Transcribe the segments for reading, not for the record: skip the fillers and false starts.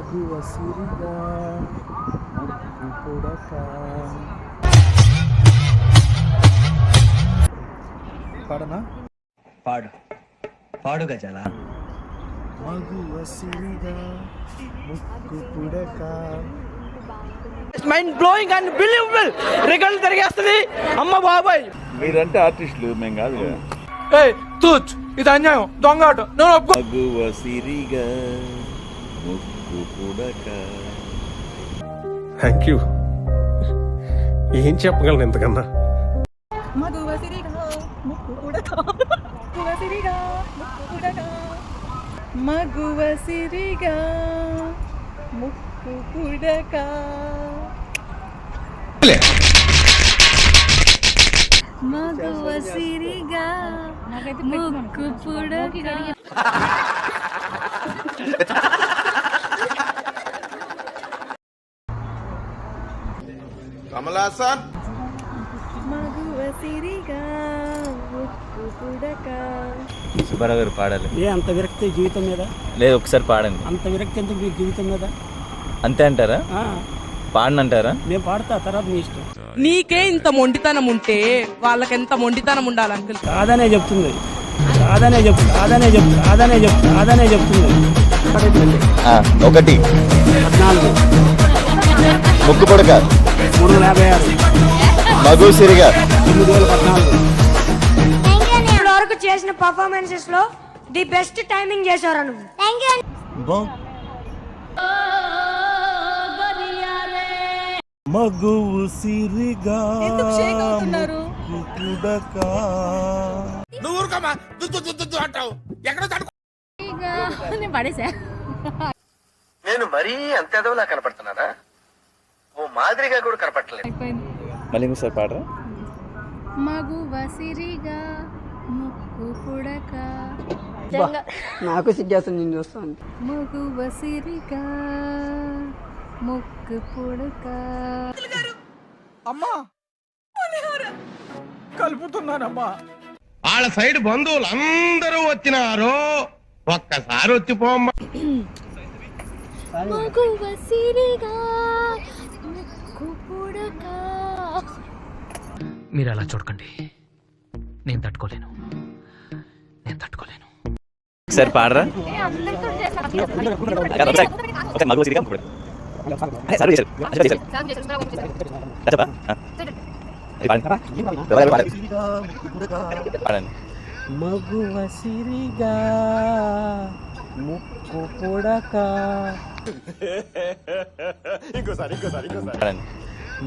మగువ సిరిగా ముక్కు పుడక. పాడనా? పాడు పాడు గజాల. మగువ సిరిగా ముక్కు పుడక. Mind blowing and believable. రికార్డులు తిరిగేస్తుంది అమ్మ బాబాయ్. మీరంటే ఆర్టిస్టులు, మేము కాదు. తూచ్, ఇది అన్యాయం, దొంగాట. మగువ సిరిగా ముక్కు పుడక. Thank you. ఏం చెప్పగలను ఇంతకన్నా? మగువ సిరిగా ముక్కు పుడక. మగువ సిరిగా ముక్కు పుడక. మగువ సిరిగా ముక్కు పుడక. మగువ సిరిగా ముక్కు పుడక. కమలాసన్. మగువ సిరిగా ముక్కు పుడక. సుబ్బారావు గారు పాడాలి. అంత విరక్తి జీవితం మీద? లేదు, ఒకసారి పాడండి. అంత విరక్తి ఎందుకు మీకు జీవితం మీద? అంతే అంటారా? పాడనంటారా? నేను పాడతా, తర్వాత మీ ఇష్టం. నీకే ఇంత మొండితనం ఉంటే వాళ్ళకెంత మొండితనం ఉండాలి అంకుల్? కాదనే చెప్తుంది, కాదనే చెప్తుంది, కాదనే చెప్తుంది, కాదనే చెప్తుంది, కాదనే చెప్తుంది. 1 14 ముక్కు పుడక 356 మగువ సిరిగా 2014. ఇప్పటి వరకు చేసిన పర్ఫార్మెన్సెస్ లో ది బెస్ట్ టైమింగ్ చేశారు నువ్వు. మగువు సిరిగా పుడక. నేను మరీ అంత ఎదవలా కనపడుతున్నానా? ఓ మాదిరిగా కూడా కనపడలేదు. మళ్ళీ ఇంకోసారి పాడరా? మగువ సిరిగా ముక్కు పుడక. నాకు సిగ్గేస్తుంది నేను చూస్తాను. మగువ సిరిగా ముక్కు పుడక. అమ్మా కలుపుతున్నానమ్మా. వాళ్ళ సైడ్ బంధువులు అందరూ వచ్చినారు, ఒక్కసారి వచ్చిపోమ్మా. మగువ సిరిగా ముక్కు పుడక. మీరు అలా చూడకండి, నేను తట్టుకోలేను. ఒకసారి పాడరా? మగువ సిరిగా ముక్కు పుడక. మగువ సిరిగా ముక్కు పుడక.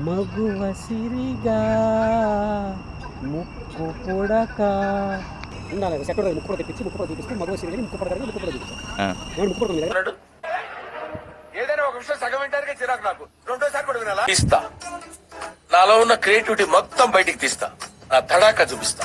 మగువ సిరిగా ముక్కు పుడక. ముక్కు తెప్పించి ముక్కు చూపిస్తే మగువ సిరిగా ముక్కు పడక ముక్కు పడ చూపిస్తాను. ఏదైనా ఒక విషయం సగం వింటానికి చిరాకు నాకు. రెండోసారి కూడా వినాలా? తీస్తా, నాలో ఉన్న క్రియేటివిటీ మొత్తం బయటికి తీస్తా, నా తడాకా చూపిస్తా.